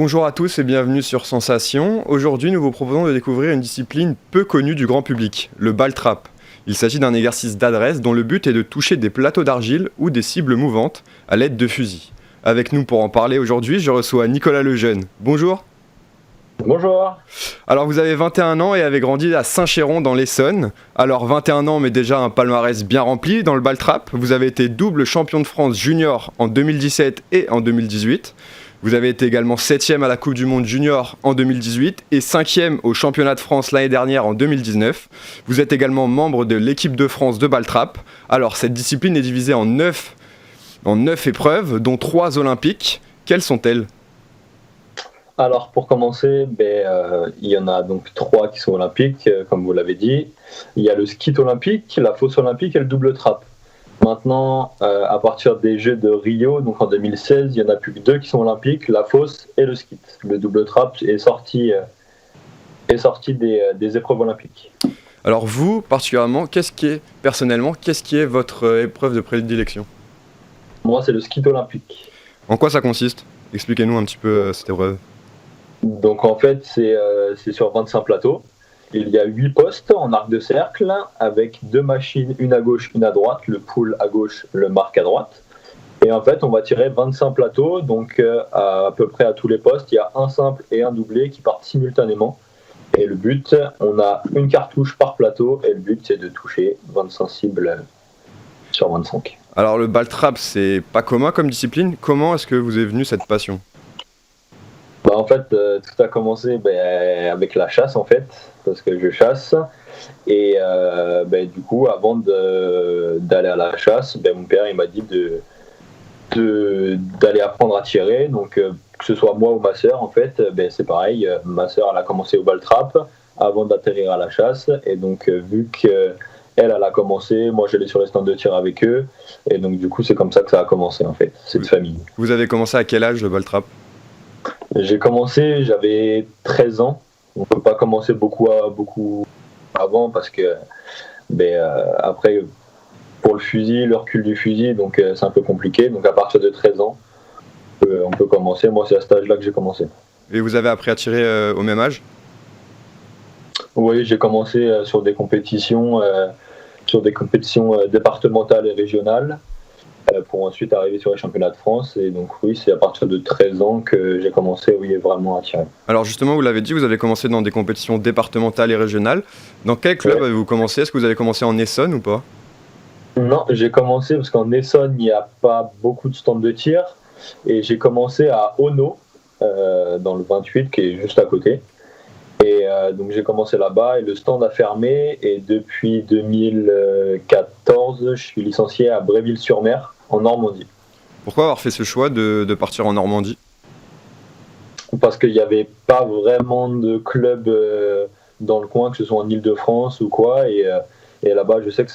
Bonjour à tous et bienvenue sur Sensation. Aujourd'hui, nous vous proposons de découvrir une discipline peu connue du grand public, le ball trap. Il s'agit d'un exercice d'adresse dont le but est de toucher des plateaux d'argile ou des cibles mouvantes à l'aide de fusils. Avec nous pour en parler aujourd'hui, je reçois Nicolas Lejeune. Bonjour. Bonjour. Alors vous avez 21 ans et avez grandi à Saint-Chéron dans l'Essonne. Alors 21 ans mais déjà un palmarès bien rempli dans le ball trap. Vous avez été double champion de France junior en 2017 et en 2018. Vous avez été également 7e à la Coupe du Monde Junior en 2018 et 5e au Championnat de France l'année dernière en 2019. Vous êtes également membre de l'équipe de France de ball trap. Alors cette discipline est divisée en 9 épreuves, dont 3 olympiques. Quelles sont-elles ? Alors pour commencer, il y en a donc 3 qui sont olympiques, comme vous l'avez dit. Il y a le ski olympique, la fosse olympique et le double trap. Maintenant, à partir des Jeux de Rio, donc en 2016, il n'y en a plus que 2 qui sont olympiques, la fosse et le ski. Le double trap est sorti des épreuves olympiques. Alors vous, particulièrement, qu'est-ce qui est votre épreuve de prédilection ? Moi, c'est le ski olympique. En quoi ça consiste ? Expliquez-nous un petit peu cette épreuve. Donc en fait, c'est sur 25 plateaux. Il y a 8 postes en arc de cercle avec 2 machines, une à gauche, une à droite, le pull à gauche, le marque à droite. Et en fait, on va tirer 25 plateaux, donc à peu près à tous les postes, il y a un simple et un doublé qui partent simultanément. Et le but, on a une cartouche par plateau et le but, c'est de toucher 25 cibles sur 25. Alors le ball trap, c'est pas commun comme discipline. Comment est-ce que vous est venue cette passion ? En fait, tout a commencé avec la chasse, en fait, parce que je chasse. Et du coup, avant d'aller à la chasse, mon père il m'a dit d'aller apprendre à tirer. Donc, que ce soit moi ou ma sœur, en fait, c'est pareil. Ma sœur, elle a commencé au ball trap avant d'atterrir à la chasse. Et donc, vu qu'elle a commencé, moi j'allais sur les stands de tir avec eux. Et donc, du coup, c'est comme ça que ça a commencé, en fait, cette famille. Vous avez commencé à quel âge le ball trap ? J'ai commencé, j'avais 13 ans. On ne peut pas commencer beaucoup avant parce que après, pour le fusil, le recul du fusil, donc c'est un peu compliqué. Donc à partir de 13 ans, on peut commencer. Moi, c'est à cet âge-là que j'ai commencé. Et vous avez appris à tirer au même âge ? Oui, j'ai commencé sur des compétitions départementales et régionales. Pour ensuite arriver sur les championnats de France. Et donc oui, c'est à partir de 13 ans que j'ai commencé vraiment à tirer. Alors justement, vous l'avez dit, vous avez commencé dans des compétitions départementales et régionales. Dans quel club avez-vous commencé ? Est-ce que vous avez commencé en Essonne ou pas ? Non, j'ai commencé parce qu'en Essonne, il n'y a pas beaucoup de stands de tir. Et j'ai commencé à Ono, dans le 28, qui est juste à côté. Et donc j'ai commencé là-bas et le stand a fermé. Et depuis 2014, je suis licencié à Bréville-sur-Mer, en Normandie. Pourquoi avoir fait ce choix de partir en Normandie ? Parce qu'il n'y avait pas vraiment de club dans le coin, que ce soit en Ile-de-France ou quoi. Et là-bas, je sais que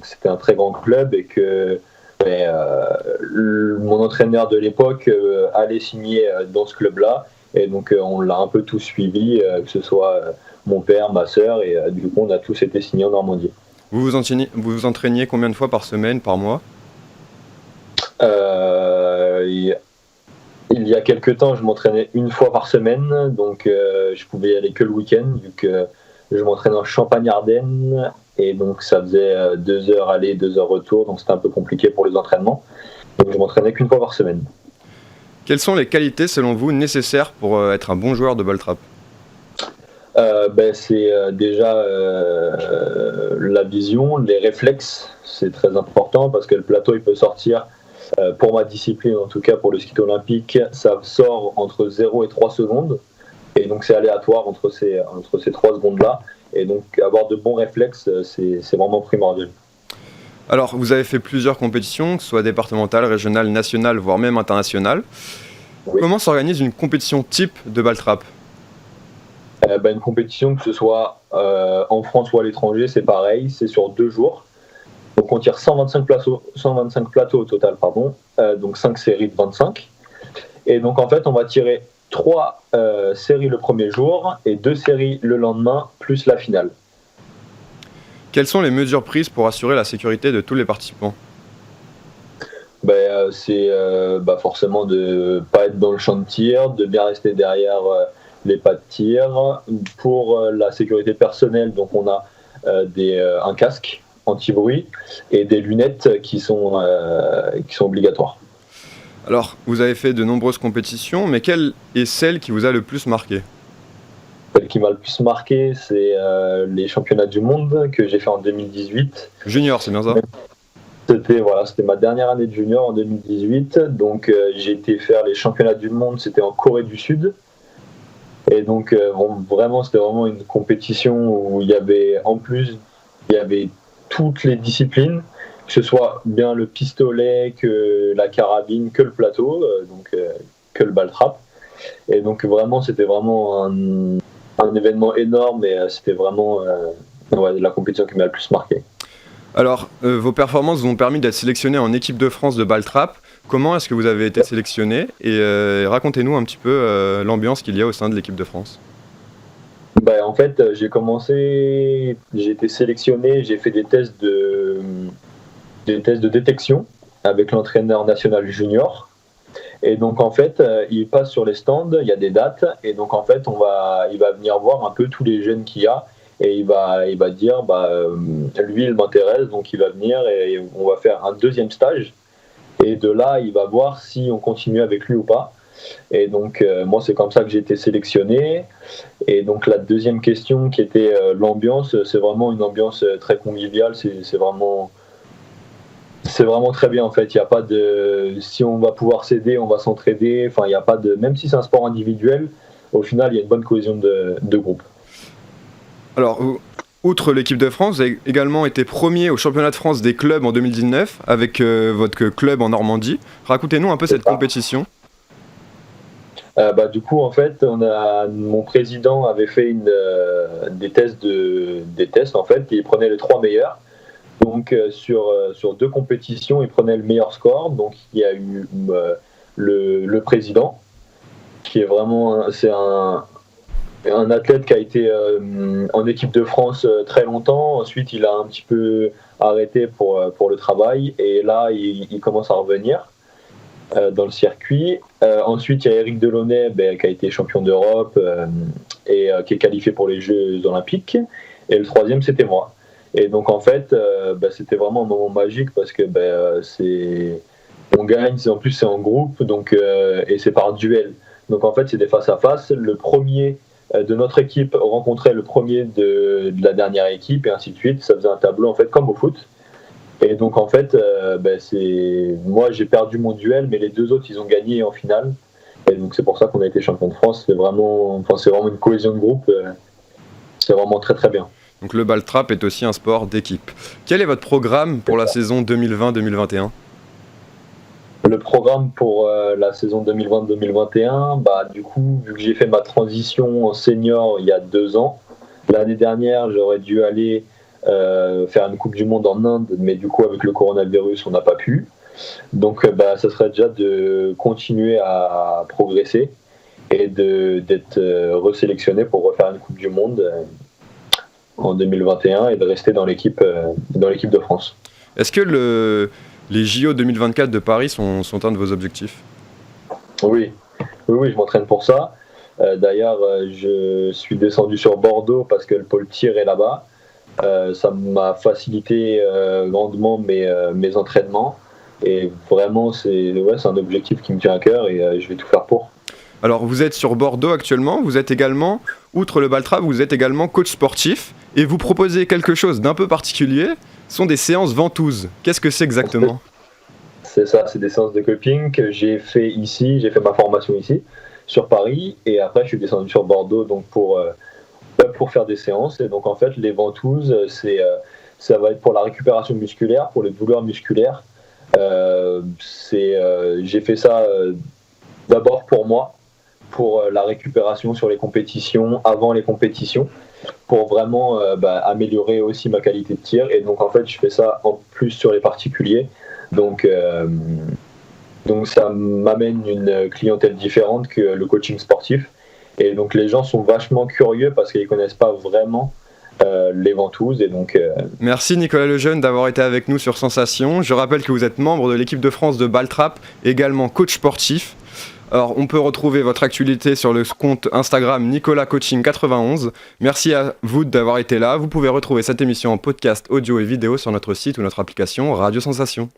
c'était un très grand club et que mon entraîneur de l'époque allait signer dans ce club-là. Et donc, on l'a un peu tous suivi, que ce soit mon père, ma sœur. Et du coup, on a tous été signés en Normandie. Vous vous entraîniez combien de fois par semaine, par mois ? Il y a quelques temps, je m'entraînais une fois par semaine, donc je pouvais y aller que le week-end, vu que je m'entraînais en Champagne-Ardenne, et donc ça faisait 2 heures aller, 2 heures retour, donc c'était un peu compliqué pour les entraînements. Donc je m'entraînais qu'une fois par semaine. Quelles sont les qualités, selon vous, nécessaires pour être un bon joueur de ball trap ? C'est déjà la vision, les réflexes, c'est très important, parce que le plateau, il peut sortir. Pour ma discipline, en tout cas pour le ski olympique, ça sort entre 0 et 3 secondes. Et donc c'est aléatoire entre ces 3 secondes-là. Et donc avoir de bons réflexes, c'est vraiment primordial. Alors, vous avez fait plusieurs compétitions, que ce soit départementales, régionales, nationales, voire même internationales. Oui. Comment s'organise une compétition type de ball trap ? Une compétition, que ce soit en France ou à l'étranger, c'est pareil, c'est sur 2 jours. Donc on tire 125 plateaux au total, donc 5 séries de 25. Et donc en fait, on va tirer 3 séries le premier jour et 2 séries le lendemain, plus la finale. Quelles sont les mesures prises pour assurer la sécurité de tous les participants ? C'est forcément de pas être dans le champ de tir, de bien rester derrière les pas de tir. Pour la sécurité personnelle, donc on a un casque anti-bruit et des lunettes qui sont obligatoires. Alors, vous avez fait de nombreuses compétitions, mais quelle est celle qui vous a le plus marqué ? Celle qui m'a le plus marqué, c'est les championnats du monde que j'ai fait en 2018. Junior, c'est bien ça ? C'était ma dernière année de junior en 2018. Donc j'ai été faire les championnats du monde, c'était en Corée du Sud. Et donc c'était vraiment une compétition où il y avait toutes les disciplines, que ce soit bien le pistolet, que la carabine, que le plateau, que le ball trap. Et donc vraiment c'était vraiment un événement énorme et c'était vraiment la compétition qui m'a le plus marqué. Alors, vos performances vous ont permis d'être sélectionné en équipe de France de ball trap. Comment est-ce que vous avez été sélectionné ? Et racontez-nous un petit peu l'ambiance qu'il y a au sein de l'équipe de France. En fait, j'ai été sélectionné, j'ai fait des tests de détection avec l'entraîneur national junior. Et donc en fait, il passe sur les stands, il y a des dates, et donc en fait, il va venir voir un peu tous les jeunes qu'il y a, et il va dire, lui il m'intéresse, donc il va venir et on va faire un deuxième stage, et de là il va voir si on continue avec lui ou pas. Et donc moi c'est comme ça que j'ai été sélectionné. Et donc la deuxième question qui était l'ambiance, c'est vraiment une ambiance très conviviale, c'est vraiment très bien en fait. Il y a pas de si on va pouvoir s'aider, on va s'entraider. Enfin, il y a pas de même si c'est un sport individuel, au final, il y a une bonne cohésion de groupe. Alors, outre l'équipe de France, vous avez également été premier au championnat de France des clubs en 2019 avec votre club en Normandie. Racontez-nous un peu cette compétition. Du coup, en fait, mon président avait fait des tests en fait, et il prenait les 3 meilleurs. Donc sur 2 compétitions, il prenait le meilleur score. Donc il y a eu le président, qui est vraiment un athlète qui a été en équipe de France très longtemps. Ensuite, il a un petit peu arrêté pour le travail. Et là, il commence à revenir dans le circuit. Ensuite, il y a Eric Delaunay qui a été champion d'Europe et qui est qualifié pour les Jeux Olympiques. Et le 3e, c'était moi. Et donc en fait, c'était vraiment un moment magique parce que on gagne, en plus c'est en groupe, donc et c'est par duel. Donc en fait c'est des face à face. Le premier de notre équipe rencontrait le premier de la dernière équipe et ainsi de suite. Ça faisait un tableau en fait comme au foot. Et donc en fait, moi j'ai perdu mon duel, mais les 2 autres ils ont gagné en finale. Et donc c'est pour ça qu'on a été champion de France. C'est vraiment une cohésion de groupe. C'est vraiment très très bien. Donc le ball trap est aussi un sport d'équipe. Quel est votre programme pour la saison 2020-2021 ? Le programme pour la saison 2020-2021, du coup, vu que j'ai fait ma transition en senior il y a 2 ans, l'année dernière, j'aurais dû aller faire une Coupe du Monde en Inde, mais du coup, avec le coronavirus, on n'a pas pu. Donc, ça serait déjà de continuer à progresser et d'être resélectionné pour refaire une Coupe du Monde en 2021 et de rester dans l'équipe de France. Est-ce que les JO 2024 de Paris sont un de vos objectifs ? Oui, je m'entraîne pour ça. D'ailleurs, je suis descendu sur Bordeaux parce que le pôle tir est là-bas. Ça m'a facilité grandement mes entraînements. Et vraiment, c'est un objectif qui me tient à cœur et je vais tout faire pour. Alors, vous êtes sur Bordeaux actuellement, vous êtes également, outre le ball trap, vous êtes également coach sportif et vous proposez quelque chose d'un peu particulier, ce sont des séances ventouses. Qu'est-ce que c'est exactement ? C'est ça, c'est des séances de cupping que j'ai fait ici, j'ai fait ma formation ici, sur Paris, et après je suis descendu sur Bordeaux donc pour faire des séances. Et donc en fait, les ventouses, ça va être pour la récupération musculaire, pour les douleurs musculaires. J'ai fait ça d'abord pour moi, pour la récupération sur les compétitions, avant les compétitions, pour vraiment améliorer aussi ma qualité de tir. Et donc en fait je fais ça en plus sur les particuliers, donc ça m'amène une clientèle différente que le coaching sportif. Et donc les gens sont vachement curieux parce qu'ils connaissent pas vraiment les ventouses. Et donc, Merci Nicolas Lejeune d'avoir été avec nous sur Sensation. Je rappelle que vous êtes membre de l'équipe de France de Ball Trap, également coach sportif. Alors, on peut retrouver votre actualité sur le compte Instagram Nicolas Coaching 91. Merci à vous d'avoir été là. Vous pouvez retrouver cette émission en podcast audio et vidéo sur notre site ou notre application Radio Sensation.